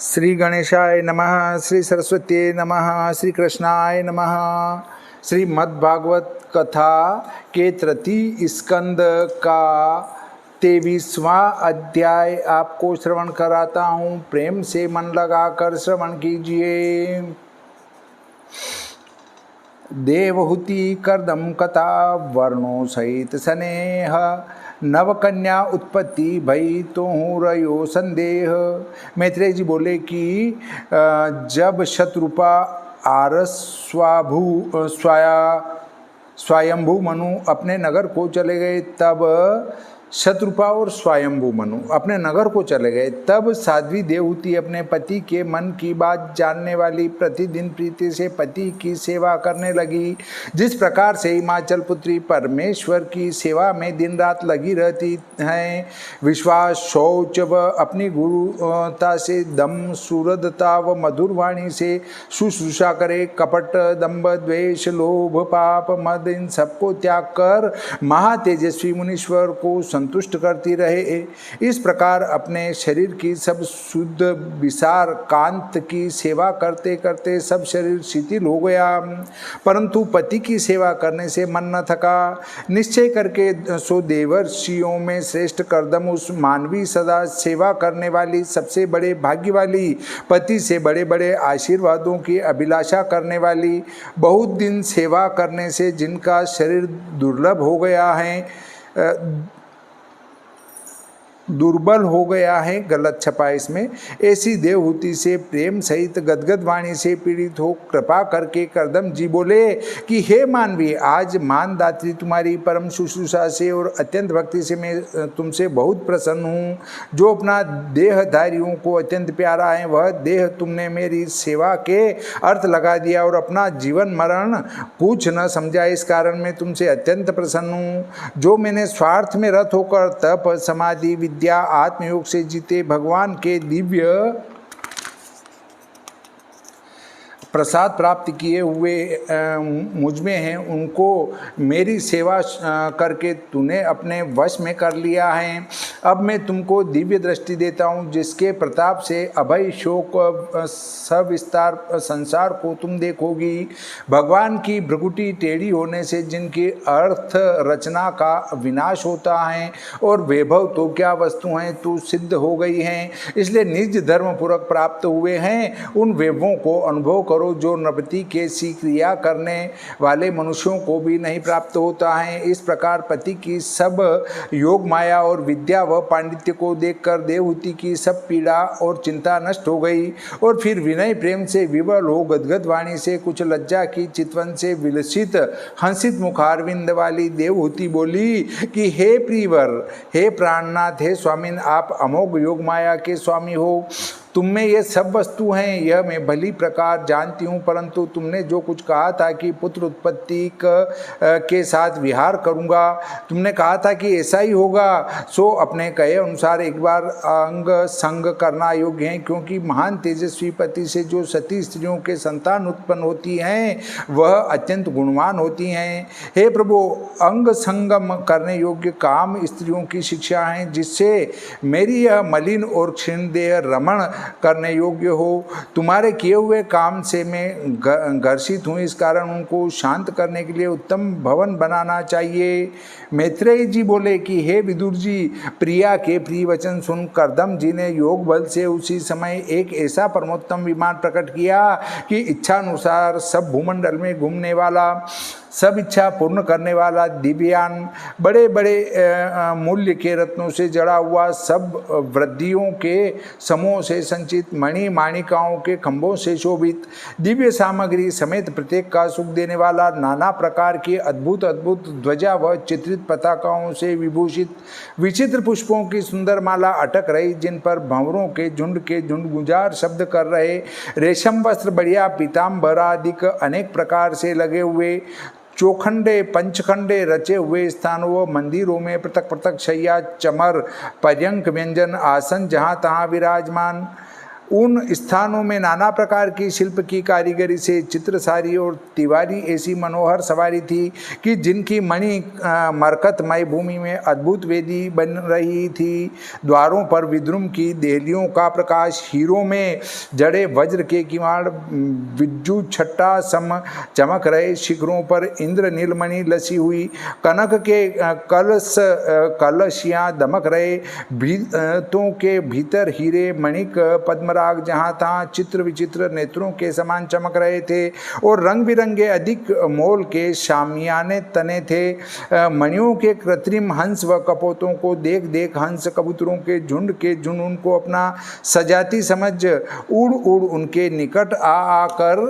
श्री गणेशाय नमः, श्री सरस्वती नमः, श्री कृष्णाय नमः। श्रीमद्भागवत कथा के तृतीय स्कंद का 23वां अध्याय आपको श्रवण कराता हूँ। प्रेम से मन लगाकर श्रवण कीजिए। देवहूति कर्दम कथा वर्णों सहित स्नेह, नवकन्या उत्पत्ति भई तो रयो संदेह। मैत्रेय जी बोले कि जब शत्रुपा स्वयंभू मनु अपने नगर को चले गए, तब शत्रुपा और स्वयंभू मनु अपने नगर को चले गए, तब साध्वी देवहूति अपने पति के मन की बात जानने वाली प्रतिदिन प्रीति से पति की सेवा करने लगी। जिस प्रकार से हिमाचल पुत्री परमेश्वर की सेवा में दिन रात लगी रहती हैं, विश्वास, शौच व अपनी गुरुता से दम, सुहृदता व मधुर वाणी से शुश्रूषा करे, कपट, दंभ, द्वेष, लोभ, पाप, मद इन सबको त्याग कर महातेजस्वी मुनीश्वर को संतुष्ट करती रहे। इस प्रकार अपने शरीर की सब शुद्ध विसार कांत की सेवा करते करते सब शरीर शिथिल हो गया, परंतु पति की सेवा करने से मन न थका। निश्चय करके सो देवर्षियों में श्रेष्ठ कर्दम उस मानवी सदा सेवा करने वाली, सबसे बड़े भाग्य वाली, पति से बड़े बड़े आशीर्वादों की अभिलाषा करने वाली, बहुत दिन सेवा करने से जिनका शरीर दुर्बल हो गया है, गलत छपा इसमें, ऐसी देवहूति से प्रेम सहित गदगद वाणी से पीड़ित हो कृपा करके कर्दम जी बोले कि हे मानवी, आज मानदात्री तुम्हारी परम शुश्रूषा से और अत्यंत भक्ति से मैं तुमसे बहुत प्रसन्न हूँ। जो अपना देहधारियों को अत्यंत प्यारा है, वह देह तुमने मेरी सेवा के अर्थ लगा दिया और अपना जीवन मरण कुछ न समझा। इस कारण मैं तुमसे अत्यंत प्रसन्न हूँ। जो मैंने स्वार्थ में रत होकर तप, समाधि, विद्या, आत्मयोग से जीते भगवान के दिव्य प्रसाद प्राप्त किए हुए मुझमें हैं, उनको मेरी सेवा करके तूने अपने वश में कर लिया है। अब मैं तुमको दिव्य दृष्टि देता हूँ, जिसके प्रताप से अभय शोक सविस्तार संसार को तुम देखोगी। भगवान की भ्रुकुटी टेढ़ी होने से जिनकी अर्थ रचना का विनाश होता है और वैभव तो क्या वस्तु हैं तू सिद्ध हो गई हैं, इसलिए निज धर्म पूर्वक प्राप्त हुए हैं। उन वैभवों को अनुभव करो जो नृपति के सी क्रिया करने वाले मनुष्यों को भी नहीं प्राप्त होता है। इस प्रकार पति की सब योग माया और विद्या व पांडित्य को देखकर देवहूति की सब पीड़ा और चिंता नष्ट हो गई और फिर विनय प्रेम से विवल हो गदगद वाणी से कुछ लज्जा की चितवन से विलसित हंसित मुखारविंद वाली देवहूति बोली कि हे प्रियवर, हे प्राणनाथ, हे स्वामिन, आप अमोघ योग माया के स्वामी हो। तुम में ये सब वस्तु हैं, यह मैं भली प्रकार जानती हूँ, परंतु तुमने जो कुछ कहा था कि पुत्र उत्पत्ति के साथ विहार करूँगा, तुमने कहा था कि ऐसा ही होगा, सो अपने कहे अनुसार एक बार अंग संग करना योग्य है, क्योंकि महान तेजस्वी पति से जो सती स्त्रियों के संतान उत्पन्न होती हैं वह अत्यंत गुणवान होती हैं। हे प्रभु, अंग संगम करने योग्य काम स्त्रियों की शिक्षा है, जिससे मेरी यह मलिन और क्षीण देह रमण करने योग्य हो। तुम्हारे किए हुए काम से मैं घर्षित हूँ, इस कारण उनको शांत करने के लिए उत्तम भवन बनाना चाहिए। मैत्रेय जी बोले कि हे विदुर जी, प्रिया के प्रिय वचन सुन कर्दम जी ने योग बल से उसी समय एक ऐसा परमोत्तम विमान प्रकट किया कि इच्छानुसार सब भूमंडल में घूमने वाला, सब इच्छा पूर्ण करने वाला दिव्यान, बड़े बड़े मूल्य के रत्नों से जड़ा हुआ, सब वृद्धियों के समूह से संचित, मणि माणिकाओं के खंभों से शोभित, दिव्य सामग्री समेत प्रत्येक का सुख देने वाला, नाना प्रकार की अद्भुत अद्भुत ध्वजा व चित्रित पताकाओं से विभूषित, विचित्र पुष्पों की सुंदर माला अटक रही, जिन पर भंवरों के झुंड गुंजार शब्द कर रहे, रेशम वस्त्र, बढ़िया पीताम्बर आदि अनेक प्रकार से लगे हुए, चौखंडे पंचखंडे रचे हुए स्थानों व मंदिरों में पृथक पृथक शैया, चमर, पर्यंक, व्यंजन, आसन जहाँ तहाँ विराजमान, उन स्थानों में नाना प्रकार की शिल्प की कारीगरी से चित्रसारी और तिवारी ऐसी मनोहर सवारी थी कि जिनकी मणि मरकतमय भूमि में अद्भुत वेदी बन रही थी। द्वारों पर विद्रुम की देहलियों का प्रकाश, हीरों में जड़े वज्र के किवाड़ विद्युत छट्टा सम चमक रहे, शिखरों पर इंद्र नीलमणि लसी हुई, कनक के कलशियाँ दमक रहे, भीतों के भीतर हीरे मणिक पद्मराग जहाँ तहाँ चित्र विचित्र नेत्रों के समान चमक रहे थे और रंग बिरंगे अधिक मोल के शामियाने तने थे। मणियों के कृत्रिम हंस व कपोतों को देख देख हंस कबूतरों के झुंड उनको अपना सजाती समझ उड़ उड़ उनके निकट आ आकर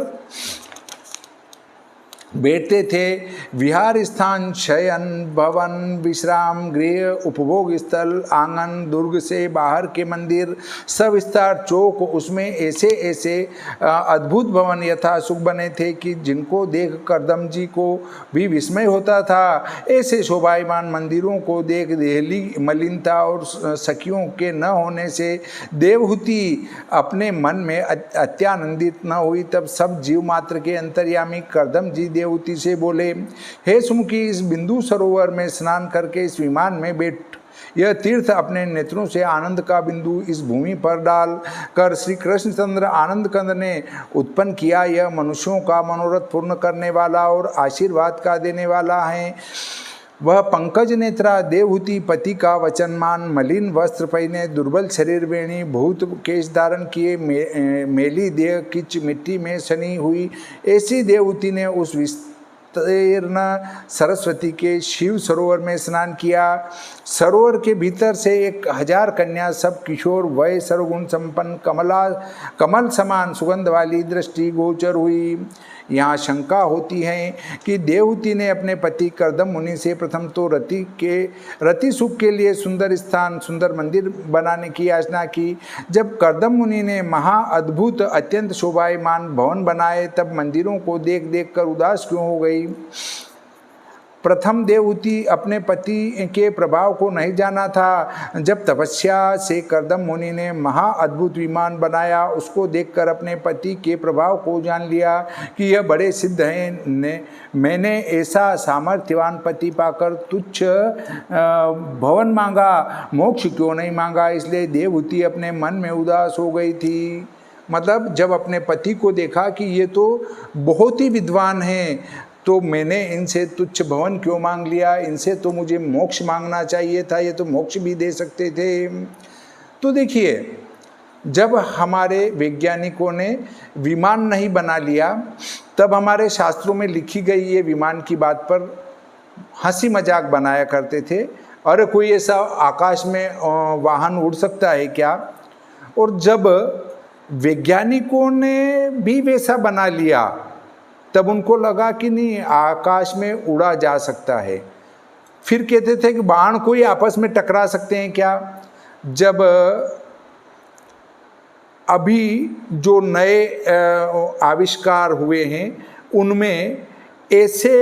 बैठते थे। विहार स्थान, शयन भवन, विश्राम गृह, उपभोग स्थल, आंगन, दुर्ग से बाहर के मंदिर, सविस्तार चौक, उसमें ऐसे ऐसे अद्भुत भवन यथा सुख बने थे कि जिनको देख करदम जी को भी विस्मय होता था। ऐसे शोभायमान मंदिरों को देख देहली मलिनता और सखियों के न होने से देवहूति अपने मन में अत्यानंदित न हुई। तब सब जीव मात्र के अंतर्यामी करदम जी देवहूति से बोले, हे सुमुखी, इस बिंदु सरोवर में स्नान करके इस विमान में बैठ। यह तीर्थ अपने नेत्रों से आनंद का बिंदु इस भूमि पर डाल कर श्री कृष्णचंद्र आनंद कंद ने उत्पन्न किया। यह मनुष्यों का मनोरथ पूर्ण करने वाला और आशीर्वाद का देने वाला है। वह पंकज नेत्रा देवहूति पति का वचन मान, मलिन वस्त्र पहने, दुर्बल शरीर वेणी, भूत केश धारण किए, मेली देह किच मिट्टी में सनी हुई, ऐसी देवहूति ने उस विस्तीर्ण सरस्वती के शिव सरोवर में स्नान किया। सरोवर के भीतर से 1000 कन्या, सब किशोर वय, सर्वगुण संपन्न, कमल समान सुगंध वाली दृष्टि गोचर हुई। यहाँ शंका होती है कि देवहूति ने अपने पति करदम मुनि से प्रथम तो रति सुख के लिए सुंदर स्थान, सुंदर मंदिर बनाने की याचना की। जब करदम मुनि ने महा अद्भुत अत्यंत शोभायमान भवन बनाए, तब मंदिरों को देख देख कर उदास क्यों हो गई? प्रथम देवहूति अपने पति के प्रभाव को नहीं जाना था। जब तपस्या से करदम मुनि ने महा अद्भुत विमान बनाया, उसको देखकर अपने पति के प्रभाव को जान लिया कि यह बड़े सिद्ध हैं। मैंने ऐसा सामर्थ्यवान पति पाकर तुच्छ भवन मांगा, मोक्ष क्यों नहीं मांगा? इसलिए देवहूति अपने मन में उदास हो गई थी। मतलब जब अपने पति को देखा कि ये तो बहुत ही विद्वान हैं, तो मैंने इनसे तुच्छ भवन क्यों मांग लिया? इनसे तो मुझे मोक्ष मांगना चाहिए था, ये तो मोक्ष भी दे सकते थे। तो देखिए, जब हमारे वैज्ञानिकों ने विमान नहीं बना लिया, तब हमारे शास्त्रों में लिखी गई ये विमान की बात पर हंसी मजाक बनाया करते थे। अरे कोई ऐसा आकाश में वाहन उड़ सकता है क्या? और जब वैज्ञानिकों ने भी वैसा बना लिया, तब उनको लगा कि नहीं, आकाश में उड़ा जा सकता है। फिर कहते थे कि बाण कोई आपस में टकरा सकते हैं क्या? जब अभी जो नए आविष्कार हुए हैं, उनमें ऐसे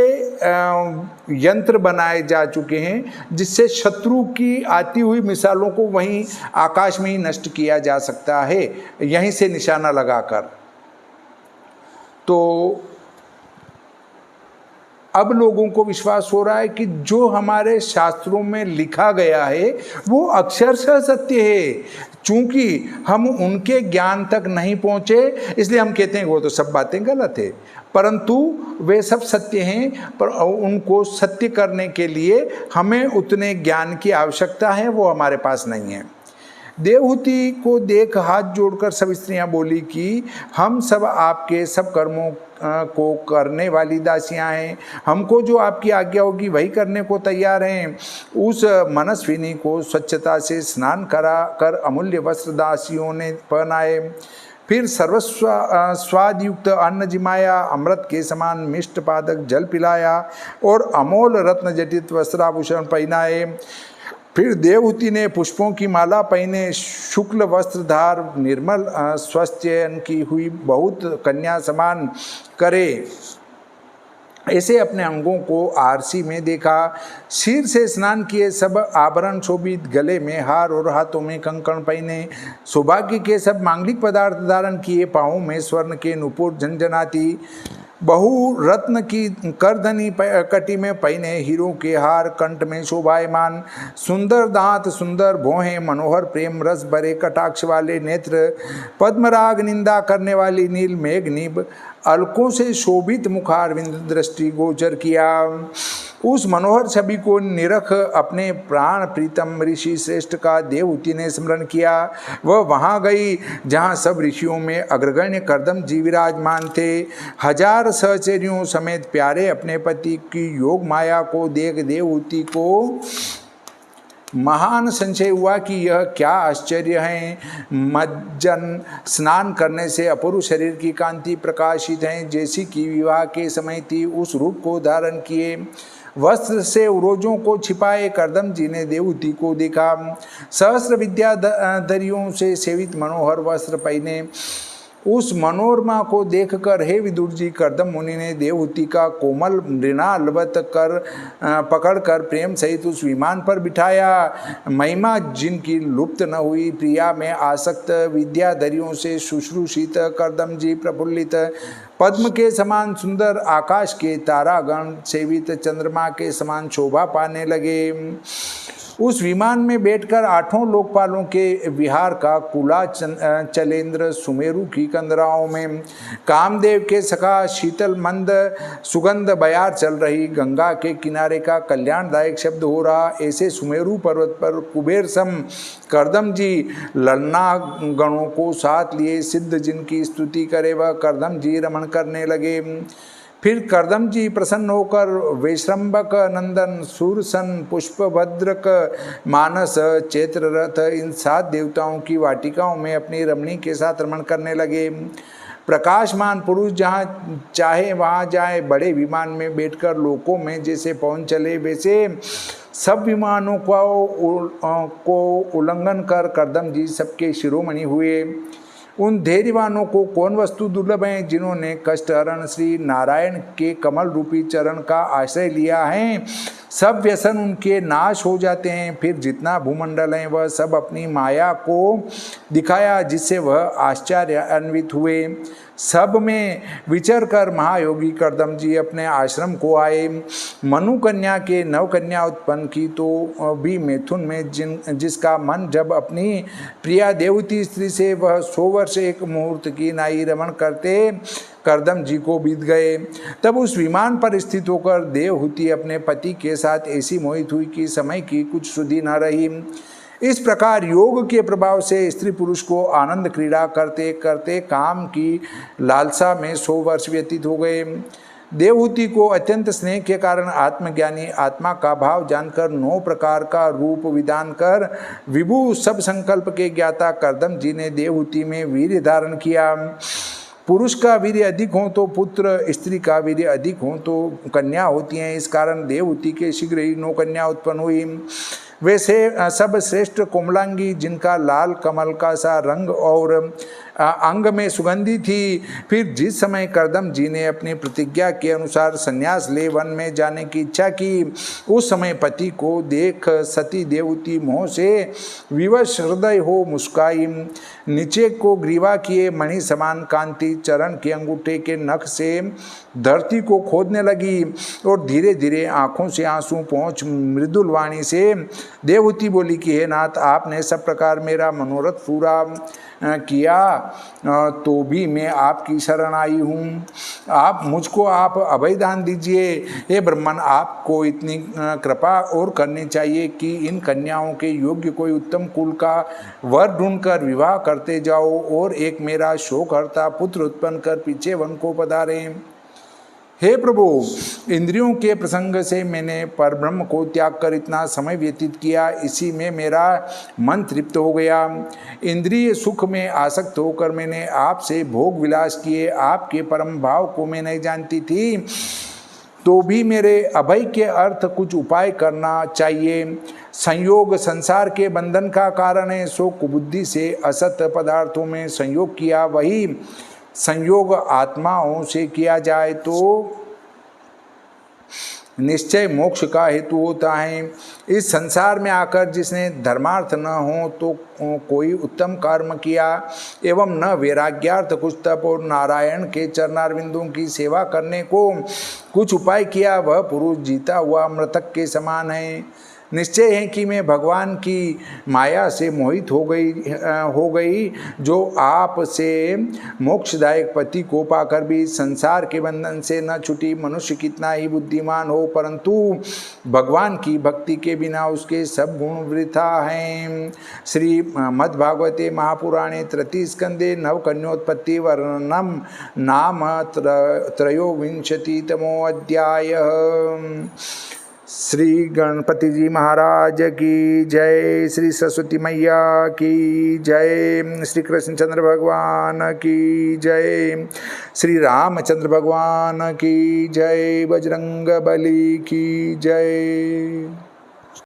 यंत्र बनाए जा चुके हैं जिससे शत्रु की आती हुई मिसालों को वहीं आकाश में ही नष्ट किया जा सकता है, यहीं से निशाना लगाकर। तो अब लोगों को विश्वास हो रहा है कि जो हमारे शास्त्रों में लिखा गया है वो अक्षरशः सत्य है। चूंकि हम उनके ज्ञान तक नहीं पहुंचे, इसलिए हम कहते हैं वो तो सब बातें गलत है, परंतु वे सब सत्य हैं। पर उनको सत्य करने के लिए हमें उतने ज्ञान की आवश्यकता है, वो हमारे पास नहीं है। देवहूति को देख हाथ जोड़कर सब स्त्रियां बोली कि हम सब आपके सब कर्मों को करने वाली दासियां हैं, हमको जो आपकी आज्ञा होगी वही करने को तैयार हैं। उस मनस्विनी को स्वच्छता से स्नान करा कर अमूल्य वस्त्र दासियों ने पहनाए, फिर सर्वस्व स्वादयुक्त अन्न जिमाया, अमृत के समान मिष्ट पादक जल पिलाया और अमोल रत्न जटित वस्त्राभूषण पहनाए। फिर देवहूति ने पुष्पों की माला पहने, शुक्ल वस्त्रधार, निर्मल स्वचयन की हुई बहुत कन्या समान करे ऐसे अपने अंगों को आरसी में देखा। सिर से स्नान किए, सब आभरण शोभित, गले में हार और हाथों में कंकण पहने, सौभाग्य के सब मांगलिक पदार्थ धारण किए, पाँवों में स्वर्ण के नुपुर झनझनाती, बहु रत्न की करधनी कटी में पहने, हीरों के हार कंठ में शोभायमान, सुंदर दांत, सुंदर भौहें, मनोहर प्रेम रस भरे कटाक्ष वाले नेत्र, पद्मराग निंदा करने वाली नील मेघनीब, अलकों से शोभित मुखारविंद दृष्टि गोचर किया। उस मनोहर छवि को निरख अपने प्राण प्रीतम ऋषि श्रेष्ठ का देवहूति ने स्मरण किया। वह वहाँ गई जहाँ सब ऋषियों में अग्रगण्य कर्दम जी विराजमान थे। हजार सहचर्यों समेत प्यारे अपने पति की योग माया को देख देवहूति को महान संशय हुआ कि यह क्या आश्चर्य है। मज्जन स्नान करने से अपूर्व शरीर की कांति प्रकाशित है, जैसी कि विवाह के समय थी, उस रूप को धारण किए, वस्त्र से उरोजों को छिपाए कर्दम जी ने देवहूति को देखा। सहस्र विद्याधरियों से सेवित मनोहर वस्त्र पहने उस मनोरमा को देखकर हे विदुर जी, कर्दम मुनि ने देवहूति का कोमल मृणालवत कर पकड़कर प्रेम सहित उस विमान पर बिठाया। महिमा जिनकी लुप्त न हुई, प्रिया में आसक्त विद्याधरियों से शुश्रूषित कर्दम जी प्रफुल्लित, पद्म के समान सुंदर, आकाश के तारागण सेवित, चंद्रमा के समान शोभा पाने लगे। उस विमान में बैठकर आठों लोकपालों के विहार का कुला चलेंद्र सुमेरु की कंदराओं में कामदेव के सखा शीतल मंद सुगंध बयार चल रही, गंगा के किनारे का कल्याणदायक शब्द हो रहा। ऐसे सुमेरु पर्वत पर कुबेर सम कर्दम जी ललना गणों को साथ लिए सिद्ध जिनकी स्तुति करे वह कर्दम जी रमण करने लगे। फिर कर्दम जी प्रसन्न होकर वैश्रम्भक नंदन सूरसन पुष्पभद्रक मानस चैत्ररथ इन 7 देवताओं की वाटिकाओं में अपनी रमणी के साथ रमण करने लगे। प्रकाशमान पुरुष जहाँ चाहे वहाँ जाए, बड़े विमान में बैठकर लोकों में जैसे पहुँच चले, वैसे सब विमानों को उल्लंघन कर कर्दम जी सबके शिरोमणि हुए। उन धैर्यवानों को कौन वस्तु दुर्लभ है जिन्होंने कष्टहरण श्री नारायण के कमल रूपी चरण का आश्रय लिया है। सब व्यसन उनके नाश हो जाते हैं। फिर जितना भूमंडल है वह सब अपनी माया को दिखाया, जिससे वह आश्चर्यान्वित हुए। सब में विचर कर महायोगी कर्दम जी अपने आश्रम को आए। मनु कन्या के नव कन्या उत्पन्न की तो भी मैथुन में जिसका मन जब अपनी प्रिया देवती स्त्री से वह 100 वर्ष एक मुहूर्त की नाई रमण करते कर्दम जी को बीत गए। तब उस विमान पर स्थित होकर देवहूति अपने पति के साथ ऐसी मोहित हुई कि समय की कुछ सुधि न रही। इस प्रकार योग के प्रभाव से स्त्री पुरुष को आनंद क्रीड़ा करते करते काम की लालसा में 100 वर्ष व्यतीत हो गए। देवहूति को अत्यंत स्नेह के कारण आत्मज्ञानी आत्मा का भाव जानकर 9 प्रकार का रूप विधान कर विभु सब संकल्प के ज्ञाता कर्दम जी ने देवहूति में वीर्य धारण किया। पुरुष का वीर्य अधिक हो तो पुत्र, स्त्री का वीर्य अधिक हो तो कन्या होती हैं। इस कारण देवहूति के शीघ्र ही 9 कन्या उत्पन्न हुई। वैसे सब श्रेष्ठ कोमलांगी जिनका लाल कमल का सा रंग और अंग में सुगंधी थी। फिर जिस समय कर्दम जी ने अपनी प्रतिज्ञा के अनुसार संन्यास ले वन में जाने की इच्छा की, उस समय पति को देख सती देवती मोह से विवश हृदय हो मुस्काई। नीचे को ग्रीवा किए मणि समान कांति चरण के अंगूठे के नख से धरती को खोदने लगी और धीरे धीरे आंखों से आंसू पहुँच मृदुल वाणी से देवहूति बोली कि हे नाथ, आपने सब प्रकार मेरा मनोरथ पूरा किया तो भी मैं आपकी शरण आई हूँ। आप मुझको अभयदान दीजिए। हे ब्रह्मन, आपको इतनी कृपा और करनी चाहिए कि इन कन्याओं के योग्य कोई उत्तम कुल का वर ढूंढकर विवाह करते जाओ और एक मेरा शोक हरता पुत्र उत्पन्न कर पीछे वन को पधारें। हे प्रभु, इंद्रियों के प्रसंग से मैंने परब्रह्म को त्याग कर इतना समय व्यतीत किया, इसी में मेरा मन तृप्त हो गया। इंद्रिय सुख में आसक्त होकर मैंने आपसे भोग विलास किए। आपके परम भाव को मैं नहीं जानती थी, तो भी मेरे अभय के अर्थ कुछ उपाय करना चाहिए। संयोग संसार के बंधन का कारण है, सो कुबुद्धि से असत पदार्थों में संयोग किया। वही संयोग आत्माओं से किया जाए तो निश्चय मोक्ष का हेतु होता है। इस संसार में आकर जिसने धर्मार्थ न हो तो कोई उत्तम कर्म किया एवं न वैराग्यार्थ कुछ तप और नारायण के चरणारविंदों की सेवा करने को कुछ उपाय किया, वह पुरुष जीता हुआ मृतक के समान है। निश्चय है कि मैं भगवान की माया से मोहित हो गई जो आप से मोक्षदायक पति को पाकर भी संसार के बंधन से न छूटी। मनुष्य कितना ही बुद्धिमान हो परंतु भगवान की भक्ति के बिना उसके सब गुण वृथा हैं। श्री मद्भागवते महापुराणे तृतीय स्कंदे नवकन्योत्पत्ति वर्णनम नाम त्रयोविंशतितमो अध्याय। श्री गणपति जी महाराज की जय, श्री सरस्वती मैया की जय, श्री कृष्णचंद्र भगवान की जय, श्री रामचंद्र भगवान की जय, बजरंग बली की जय।